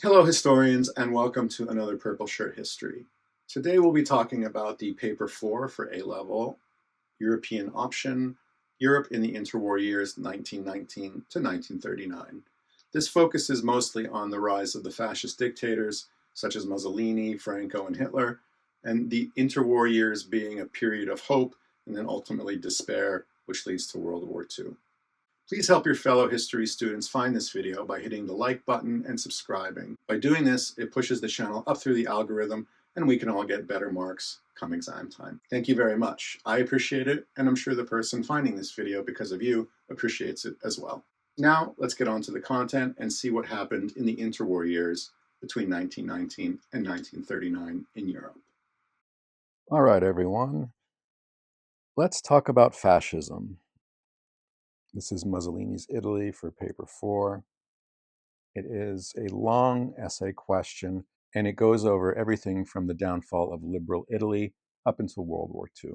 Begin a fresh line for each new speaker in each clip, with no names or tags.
Hello, historians, and welcome to another Purple Shirt History. Today we'll be talking about the Paper 4 for A-Level, European Option, Europe in the Interwar Years 1919 to 1939. This focuses mostly on the rise of the fascist dictators, such as Mussolini, Franco, and Hitler, and the interwar years being a period of hope and then ultimately despair, which leads to World War II. Please help your fellow history students find this video by hitting the like button and subscribing. By doing this, it pushes the channel up through the algorithm and we can all get better marks come exam time. Thank you very much. I appreciate it, and I'm sure the person finding this video because of you appreciates it as well. Now, let's get on to the content and see what happened in the interwar years between 1919 and 1939 in Europe.
All right, everyone. Let's talk about fascism. This is Mussolini's Italy for paper 4. It is a long essay question, and it goes over everything from the downfall of liberal Italy up until World War II.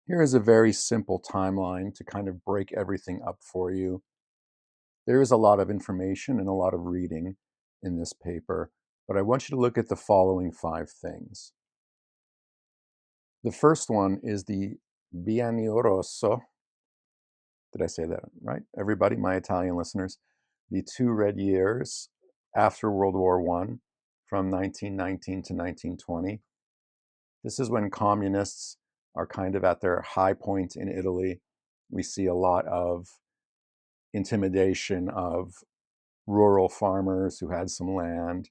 Here is a very simple timeline to kind of break everything up for you. There is a lot of information and a lot of reading in this paper, but I want you to look at the following 5 things. The first one is the Biennio Rosso. Did I say that right? Everybody, my Italian listeners, the 2 red years after World War I, from 1919 to 1920. This is when communists are kind of at their high point in Italy. We see a lot of intimidation of rural farmers who had some land.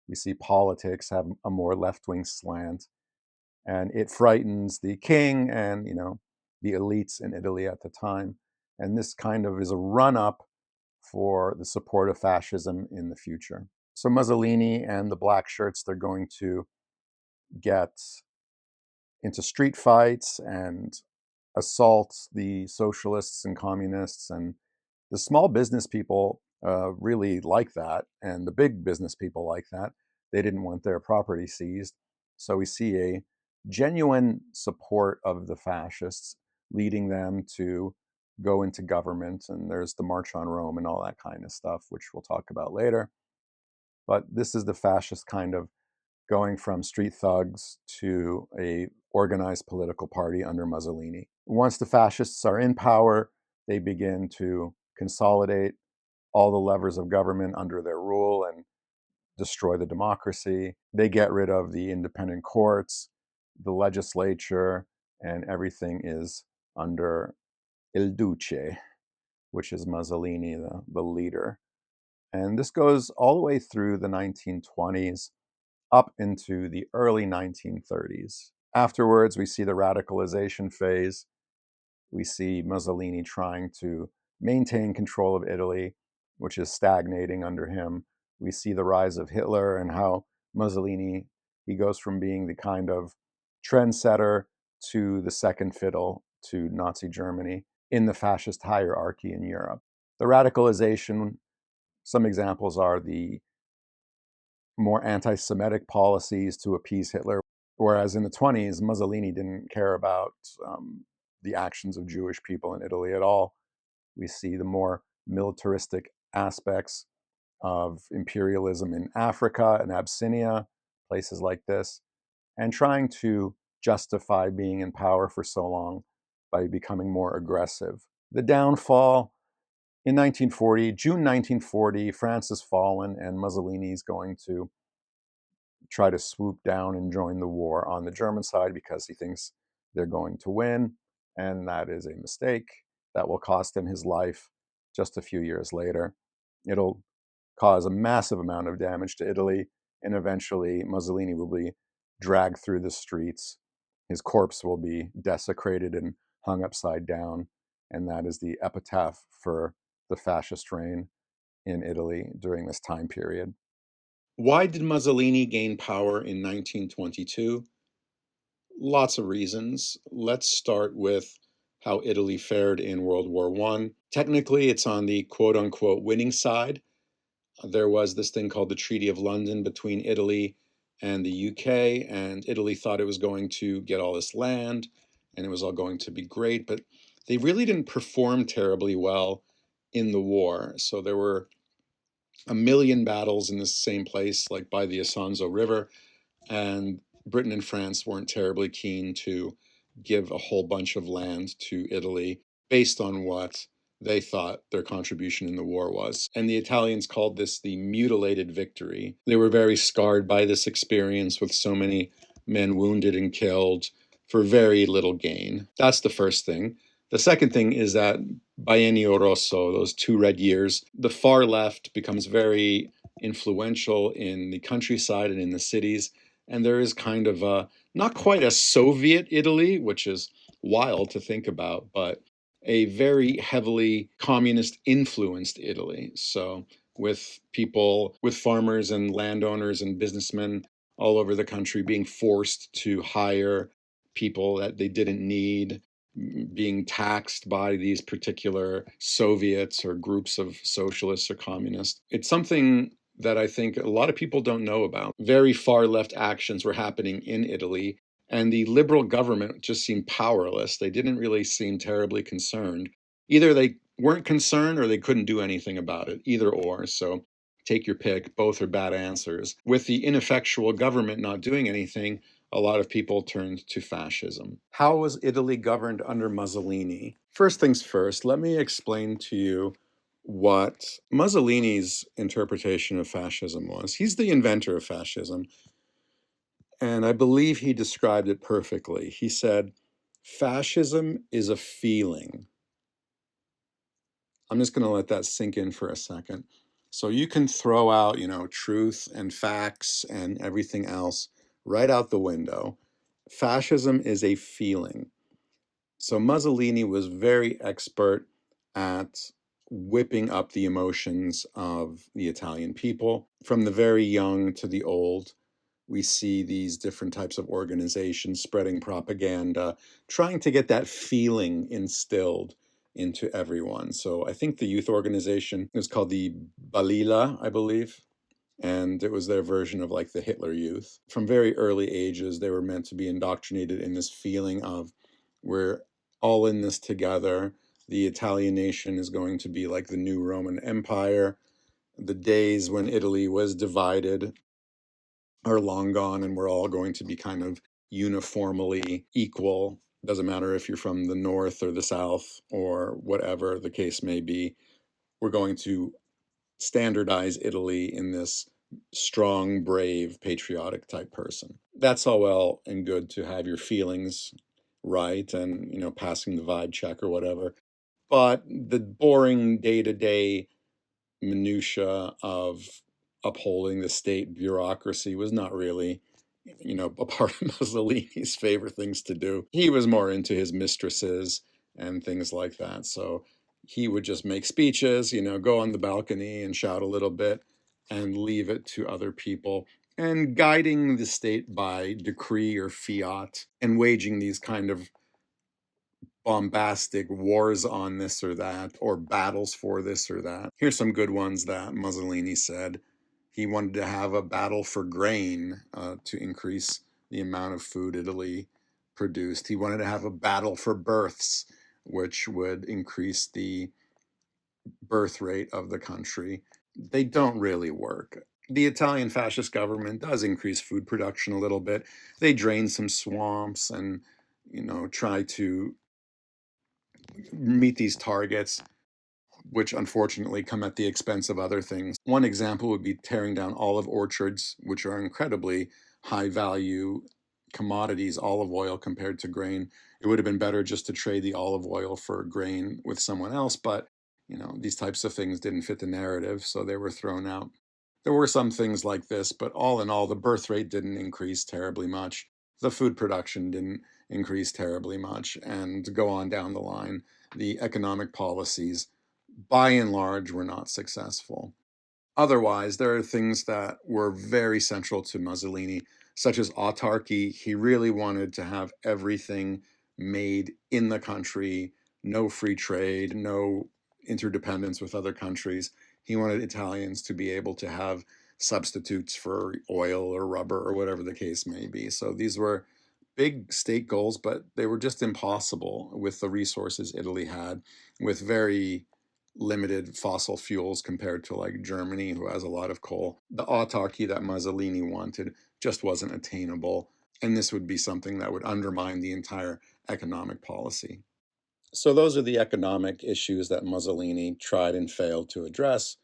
We see politics have a more left-wing slant, and it frightens the king and the elites in Italy at the time. And this kind of is a run-up for the support of fascism in the future. So Mussolini and the black shirts, they're going to get into street fights and assault the socialists and communists, and the small business people really like that, and the big business people like that. They didn't want their property seized. So we see a genuine support of the fascists, leading them to go into government. And there's the March on Rome and all that kind of stuff, which we'll talk about later. But this is the fascist kind of going from street thugs to a organized political party under Mussolini. Once the fascists are in power, they begin to consolidate all the levers of government under their rule and destroy the democracy. They get rid of the independent courts, the legislature, and everything is under Il Duce, which is Mussolini, the leader. And this goes all the way through the 1920s up into the early 1930s. Afterwards, we see the radicalization phase. We see Mussolini trying to maintain control of Italy, which is stagnating under him. We see the rise of Hitler and how Mussolini, he goes from being the kind of trendsetter to the second fiddle to Nazi Germany in the fascist hierarchy in Europe. The radicalization, some examples are the more anti-Semitic policies to appease Hitler, whereas in the 20s, Mussolini didn't care about the actions of Jewish people in Italy at all. We see the more militaristic aspects of imperialism in Africa and Abyssinia, places like this, and trying to justify being in power for so long by becoming more aggressive. The downfall in 1940, June 1940, France has fallen and Mussolini is going to try to swoop down and join the war on the German side because he thinks they're going to win. And that is a mistake. That will cost him his life just a few years later. It'll cause a massive amount of damage to Italy. And eventually, Mussolini will be dragged through the streets. His corpse will be desecrated and hung upside down. And that is the epitaph for the fascist reign in Italy during this time period.
Why did Mussolini gain power in 1922? Lots of reasons. Let's start with how Italy fared in World War I. Technically, it's on the quote unquote winning side. There was this thing called the Treaty of London between Italy and the UK, and Italy thought it was going to get all this land and it was all going to be great, but they really didn't perform terribly well in the war. So there were
a million battles in the same place, like by the Isonzo River, and Britain and France weren't terribly keen to give a whole bunch of land to Italy based on what they thought their contribution in the war was. And the Italians called this the mutilated victory. They were very scarred by this experience with so many men wounded and killed for very little gain. That's the first thing. The second thing is that Biennio Rosso, those 2 red years, the far left becomes very influential in the countryside and in the cities. And there is kind of a, not quite a Soviet Italy, which is wild to think about, but a very heavily communist influenced Italy. So, with people, with farmers and landowners and businessmen all over the country being forced to hire people that they didn't need, being taxed by these particular Soviets or groups of socialists or communists. It's something that I think a lot of people don't know about. Very far left actions were happening in Italy, and the liberal government just seemed powerless. They didn't really seem terribly concerned. Either they weren't concerned or they couldn't do anything about it, either or. So take your pick. Both are bad answers. With the ineffectual government not doing anything, a lot of people turned to fascism. How was Italy governed under Mussolini? First things first, let me explain to you what Mussolini's interpretation of fascism was. He's the inventor of fascism, and I believe he described it perfectly. He said, fascism is a feeling. I'm just going to let that sink in for a second. So you can throw out, truth and facts and everything else right out the window. Fascism is a feeling. So Mussolini was very expert at whipping up the emotions of the Italian people. From the very young to the old, we see these different types of organizations spreading propaganda, trying to get that feeling instilled into everyone. So I think the youth organization is called the Balila, I believe, and it was their version of like the Hitler Youth. From very early ages, they were meant to be indoctrinated in this feeling of we're all in this together. The Italian nation is going to be like the new Roman Empire. The days when Italy was divided are long gone, and we're all going to be kind of uniformly equal. Doesn't matter if you're from the north or the south or whatever the case may be. We're going to standardize Italy in this strong, brave, patriotic type person. That's all well and good to have your feelings right and, passing the vibe check or whatever. But the boring day to day minutia of upholding the state bureaucracy was not really, a part of Mussolini's favorite things to do. He was more into his mistresses and things like that. So he would just make speeches, go on the balcony and shout a little bit and leave it to other people. And guiding the state by decree or fiat and waging these kind of bombastic wars on this or that, or battles for this or that. Here's some good ones that Mussolini said. He wanted to have a battle for grain to increase the amount of food Italy produced. He wanted to have a battle for births, which would increase the birth rate of the country. They don't really work. The Italian fascist government does increase food production a little bit. They drain some swamps and, try to meet these targets, which unfortunately come at the expense of other things. One example would be tearing down olive orchards, which are incredibly high value commodities, olive oil compared to grain. It would have been better just to trade the olive oil for grain with someone else, but these types of things didn't fit the narrative, so they were thrown out. There were some things like this, but all in all, the birth rate didn't increase terribly much. The food production didn't increase terribly much, and to go on down the line, the economic policies by and large were not successful. Otherwise, there are things that were very central to Mussolini, such as autarky. He really wanted to have everything made in the country, no free trade, no interdependence with other countries. He wanted Italians to be able to have substitutes for oil or rubber or whatever the case may be. So these were big state goals, but they were just impossible with the resources Italy had, with very
limited fossil fuels compared to like Germany, who has a lot of coal. The autarky that Mussolini wanted just wasn't attainable. And this would be something that would undermine the entire economic policy. So, those are the economic issues that Mussolini tried and failed to address.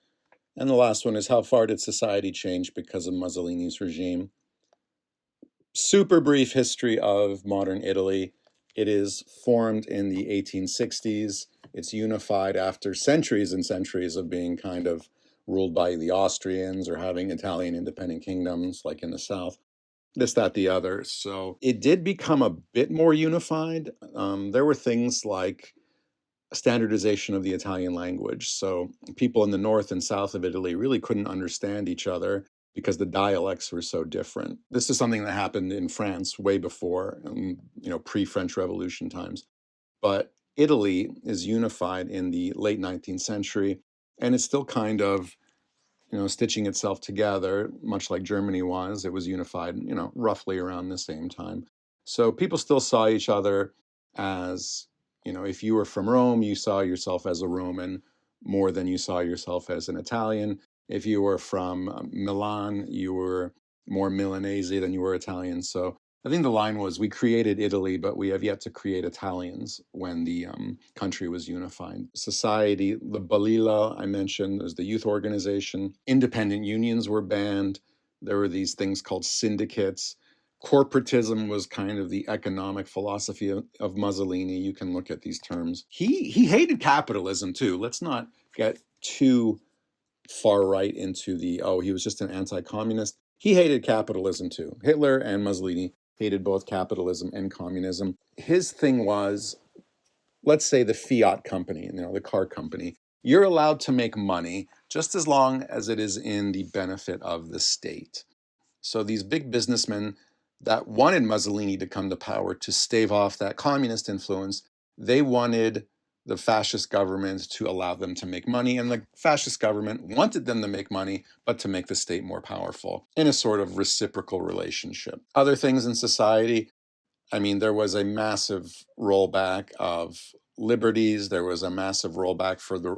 And the last one is, how far did society change because of Mussolini's regime? Super brief history of modern Italy. It is formed in the 1860s. It's unified after centuries and centuries of being kind of ruled by the Austrians or having Italian independent kingdoms, like in the South. This, that, the other. So it did become a bit more unified. There were things like standardization of the Italian language. So people in the north and south of Italy really couldn't understand each other because the dialects were so different. This is something that happened in France way before, pre-French Revolution times. But Italy is unified in the late 19th century, and it's still kind of stitching itself together, much like Germany was. It was unified, roughly around the same time. So people still saw each other as, if you were from Rome, you saw yourself as a Roman more than you saw yourself as an Italian. If you were from Milan, you were more Milanese than you were Italian. So I think the line was, we created Italy, but we have yet to create Italians when the country was unified. Society, the Balila, I mentioned, is the youth organization. Independent unions were banned. There were these things called syndicates. Corporatism was kind of the economic philosophy of Mussolini. You can look at these terms. He hated capitalism too. Let's not get too far right into he was just an anti-communist. He hated capitalism too. Hitler and Mussolini hated both capitalism and communism. His thing was, let's say the Fiat company, the car company, you're allowed to make money just as long as it is in the benefit of the state. So these big businessmen that wanted Mussolini to come to power to stave off that communist influence, they wanted the fascist government to allow them to make money, and the fascist government wanted them to make money, but to make the state more powerful in a sort of reciprocal relationship. Other things in society, there was a massive rollback of liberties. There was a massive rollback for the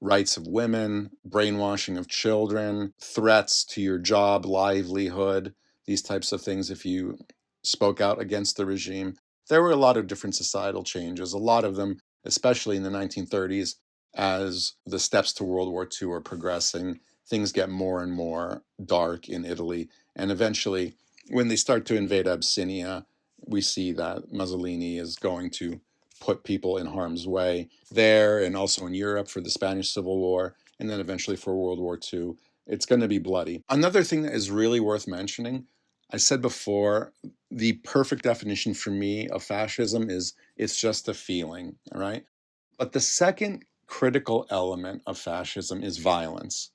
rights of women, brainwashing of children, threats to your job, livelihood, these types of things if you spoke out against the regime. There were a lot of different societal changes, a lot of them, especially in the 1930s, as the steps to World War II are progressing. Things get more and more dark in Italy. And eventually, when they start to invade Abyssinia, we see that Mussolini is going to put people in harm's way there and also in Europe for the Spanish Civil War, and then eventually for World War II. It's going to be bloody. Another thing that is really worth mentioning, I said before, the perfect definition for me of fascism is it's just a feeling, all right? But the second critical element of fascism is violence,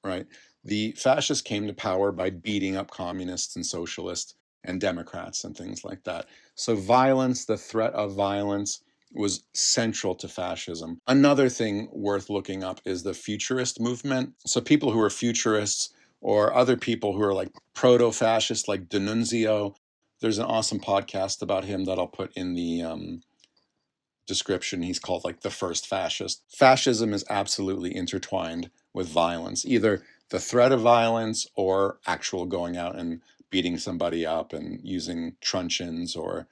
right? The fascists came to power by beating up communists and socialists and Democrats and things like that. So violence, the threat of violence, was central to fascism. Another thing worth looking up is the futurist movement. So people who are futurists or other people who are like proto-fascist, like D'Annunzio. There's an awesome podcast about him that I'll put in the description. He's called like the first fascist. Fascism is absolutely intertwined with violence, either the threat of violence or actual going out and beating somebody up and using truncheons or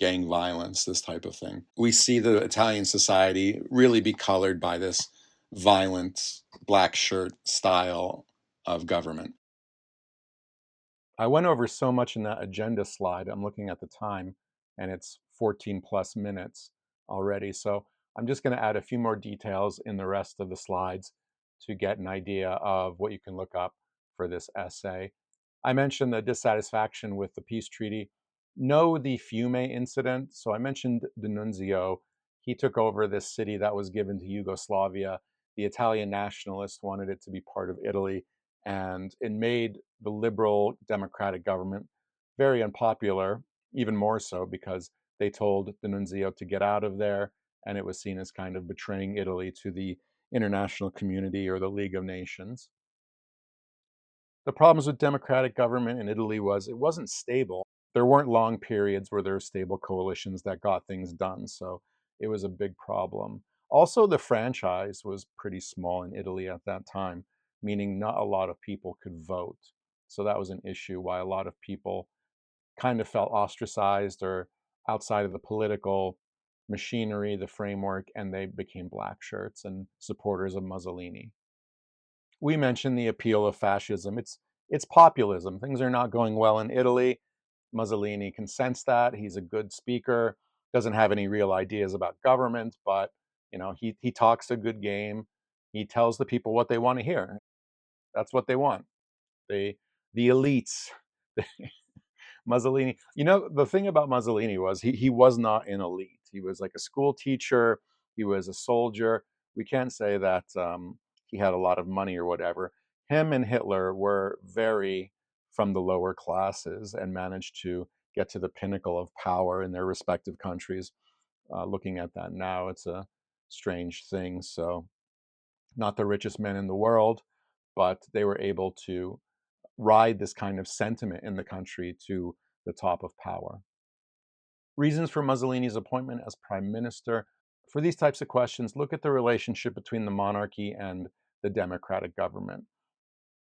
gang violence, this type of thing. We see the Italian society really be colored by this violent black shirt style of government. I went over so much in that agenda slide. I'm looking at the time and it's 14 plus minutes already. So I'm just going to add a few more details in the rest of the slides to get an idea of what you can look up for this essay. I mentioned the dissatisfaction with the peace treaty. Know the Fiume incident. So I mentioned D'Annunzio. He took over this city that was given to Yugoslavia. The Italian nationalists wanted it to be part of Italy, and it made the liberal democratic government very unpopular, even more so because they told D'Annunzio to get out of there, and it was seen as kind of betraying Italy to the international community or the League of Nations. The problems with democratic government in Italy was it wasn't stable. There weren't long periods where there were stable coalitions that got things done, so it was a big problem.
Also, the franchise was pretty small in Italy at that time, meaning not a lot of people could vote. So that was an issue why a lot of people kind of felt ostracized or outside of the political machinery, the framework, and they became black shirts and supporters of Mussolini. We mentioned the appeal of fascism. It's populism. Things are not going well in Italy. Mussolini can sense that. He's a good speaker, doesn't have any real ideas about government, but he talks a good game. He tells the people what they want to hear. That's what they want. The elites. Mussolini. The thing about Mussolini was he was not an elite. He was like a school teacher. He was a soldier. We can't say that he had a lot of money or whatever. Him and Hitler were very from the lower classes and managed to get to the pinnacle of power in their respective countries. Looking at that now, it's a strange thing. So, not the richest men in the world, but they were able to ride this kind of sentiment in the country to the top of power. Reasons for Mussolini's appointment as prime minister. For these types of questions, look at the relationship between the monarchy and the democratic government.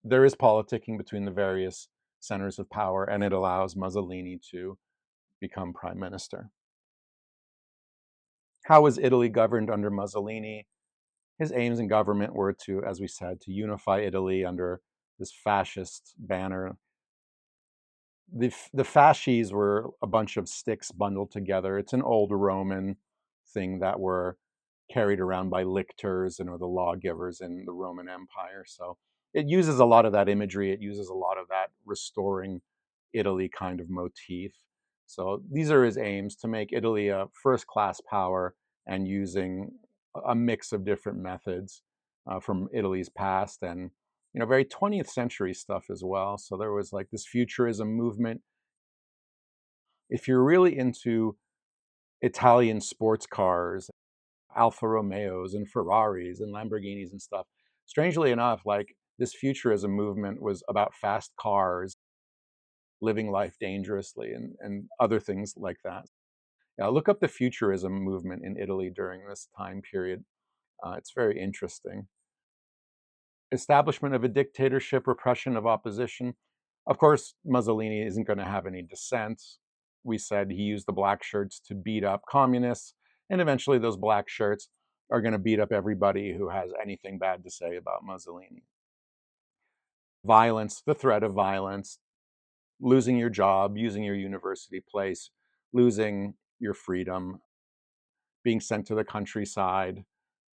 There is politicking between the various centers of power, and it allows Mussolini to become prime minister. How was Italy governed under Mussolini? His aims in government were to, as we said, to unify Italy under this fascist banner. The fasces were a bunch of sticks bundled together. It's an old Roman thing that were carried around by lictors and or the lawgivers in the Roman Empire. So it uses a lot of that imagery. It uses a lot of that restoring Italy kind of motif. So these are his aims, to make Italy a first-class power and using a mix of different methods from Italy's past and very 20th century stuff as well. So there was like this futurism movement. If you're really into Italian sports cars, Alfa Romeos and Ferraris and Lamborghinis and stuff, strangely enough, like this futurism movement was about fast cars, living life dangerously, and other things like that. Look up the futurism movement in Italy during this time period. It's very interesting. Establishment of a dictatorship, repression of opposition. Of course, Mussolini isn't going to have any dissent. We said he used the black shirts to beat up communists, and eventually those black shirts are going to beat up everybody who has anything bad to say about Mussolini. Violence, the threat of violence, losing your job, using your university place, losing your freedom, being sent to the countryside,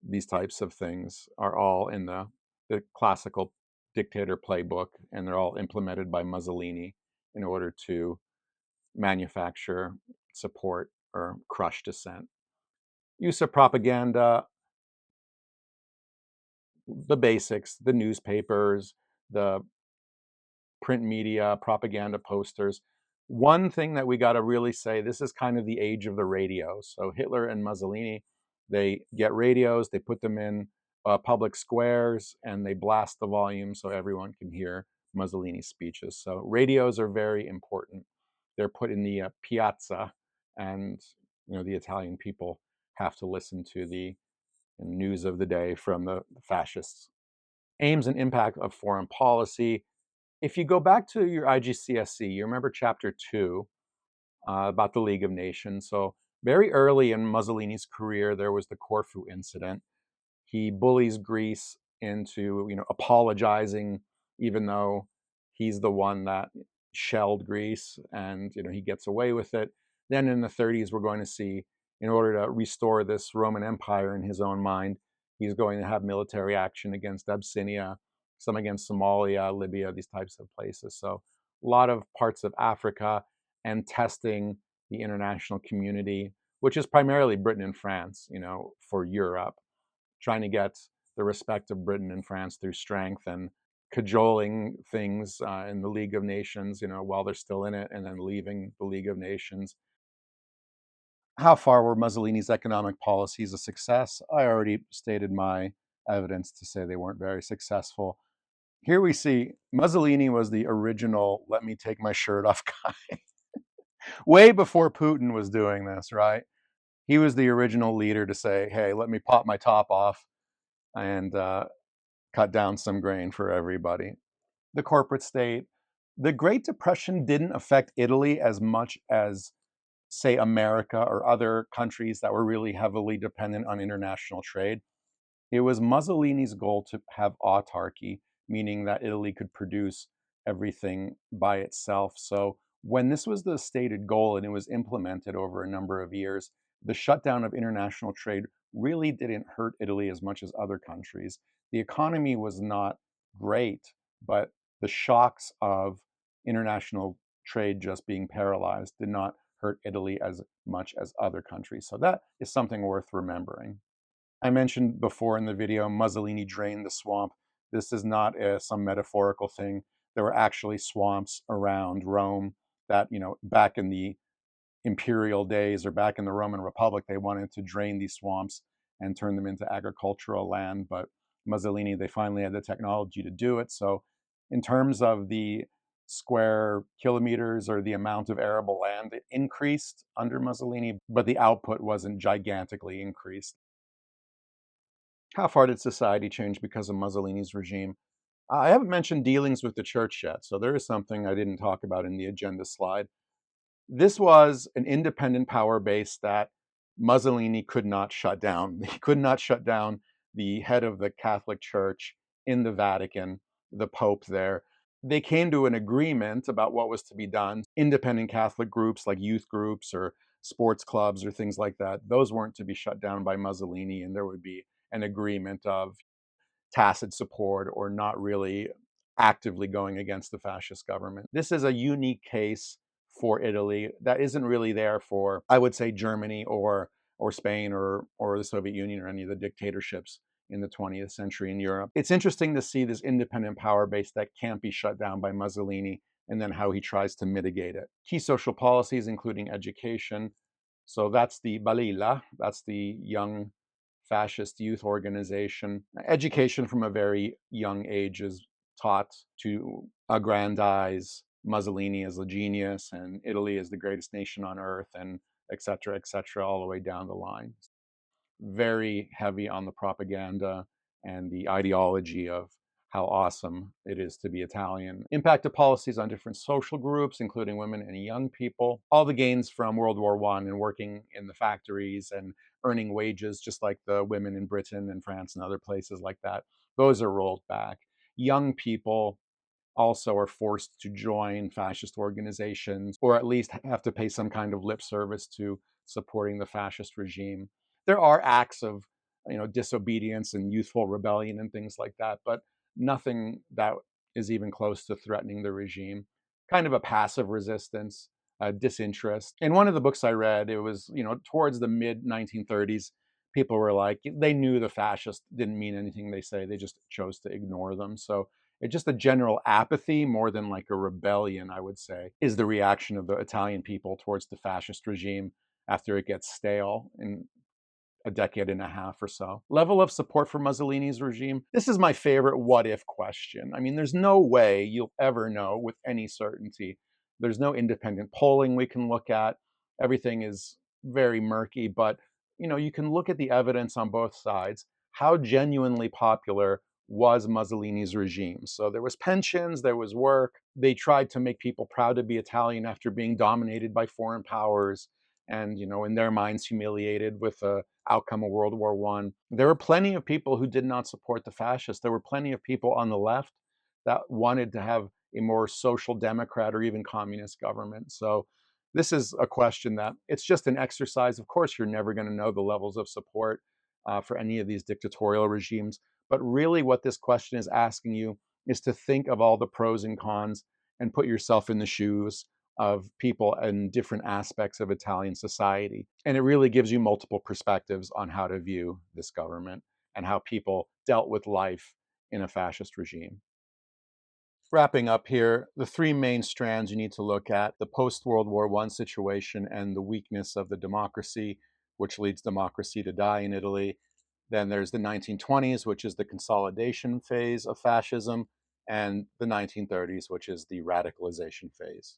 these types of things are all in the classical dictator playbook, and they're all implemented by Mussolini in order to manufacture, support, or crush dissent. Use of propaganda, the basics, the newspapers, the print media, propaganda posters. One thing that we got to really say, this is kind of the age of the radio. So Hitler and Mussolini, they get radios, they put them in public squares, and they blast the volume so everyone can hear Mussolini's speeches. So radios are very important. They're put in the piazza, and the Italian people have to listen to the news of the day from the fascists. Aims and impact of foreign policy. If you go back to your IGCSE, you remember chapter 2 about the League of Nations. So very early in Mussolini's career, there was the Corfu incident. He bullies Greece into apologizing, even though he's the one that shelled Greece, and he gets away with it. Then in the 30s, we're going to see, in order to restore this Roman Empire in his own mind, he's going to have military action against Abyssinia, some against Somalia, Libya, these types of places. So a lot of parts of Africa, and testing the international community, which is primarily Britain and France, for Europe, trying to get the respect of Britain and France through strength and cajoling things in the League of Nations, while they're still in it, and then leaving the League of Nations. How far were Mussolini's economic policies a success? I already stated my evidence to say they weren't very successful. Here we see Mussolini was the original "let me take my shirt off" guy, way before Putin was doing this, right? He was the original leader to say, hey, let me pop my top off and cut down some grain for everybody. The corporate state. The Great Depression didn't affect Italy as much as, say, America or other countries that were really heavily dependent on international trade. It was Mussolini's goal to have autarky, meaning that Italy could produce everything by itself. So when this was the stated goal and it was implemented over a number of years, the shutdown of international trade really didn't hurt Italy as much as other countries. The economy was not great, but the shocks of international trade just being paralyzed did not hurt Italy as much as other countries. So that is something worth remembering. I mentioned before in the video, Mussolini drained the swamp. This is not some metaphorical thing. There were actually swamps around Rome that, back in the imperial days or back in the Roman Republic, they wanted to drain these swamps and turn them into agricultural land. But Mussolini, they finally had the technology to do it. So, in terms of the square kilometers or the amount of arable land, it increased under Mussolini, but the output wasn't gigantically increased. How far did society change because of Mussolini's regime? I haven't mentioned dealings with the church yet, so there is something I didn't talk about in the agenda slide. This was an independent power base that Mussolini could not shut down. He could not shut down the head of the Catholic Church in the Vatican, the Pope there. They came to an agreement about what was to be done. Independent Catholic groups like youth groups or sports clubs or things like that, those weren't to be shut down by Mussolini, and there would be an agreement of tacit support or not really actively going against the fascist government. This is a unique case for Italy that isn't really there for, I would say, Germany or Spain or the Soviet Union or any of the dictatorships in the 20th century in Europe. It's interesting to see this independent power base that can't be shut down by Mussolini and then how he tries to mitigate it. Key social policies, including education. So that's the Balilla, that's the young fascist youth organization. Education from a very young age is taught to aggrandize Mussolini as a genius and Italy as the greatest nation on earth, and et cetera, all the way down the line. Very heavy on the propaganda and the ideology of how awesome it is to be Italian. Impact of policies on different social groups, including women and young people. All the gains from World War I and working in the factories and earning wages, just like the women in Britain and France and other places like that, those are rolled back. Young people also are forced to join fascist organizations or at least have to pay some kind of lip service to supporting the fascist regime. There are acts of disobedience and youthful rebellion and things like that, but nothing that is even close to threatening the regime. Kind of a passive resistance, disinterest. In one of the books I read, it was towards the mid 1930s, people were like, they knew the fascists didn't mean anything they say, they just chose to ignore them. So it's just a general apathy more than like a rebellion, I would say, is the reaction of the Italian people towards the fascist regime after it gets stale in a decade and a half or so. Level of support for Mussolini's regime. This is my favorite what if question. I mean, there's no way you'll ever know with any certainty. There's no independent polling we can look at. Everything is very murky, but you can look at the evidence on both sides. How genuinely popular was Mussolini's regime? So there was pensions, there was work. They tried to make people proud to be Italian after being dominated by foreign powers and in their minds humiliated with the outcome of World War I. There were plenty of people who did not support the fascists. There were plenty of people on the left that wanted to have a more social democrat or even communist government. So this is a question that it's just an exercise. Of course, you're never going to know the levels of support for any of these dictatorial regimes. But really, what this question is asking you is to think of all the pros and cons and put yourself in the shoes of people in different aspects of Italian society. And it really gives you multiple perspectives on how to view this government and how people dealt with life in a fascist regime. Wrapping up here, the three main strands you need to look at: the post-World War I situation and the weakness of the democracy, which leads democracy to die in Italy. Then there's the 1920s, which is the consolidation phase of fascism, and the 1930s, which is the radicalization phase.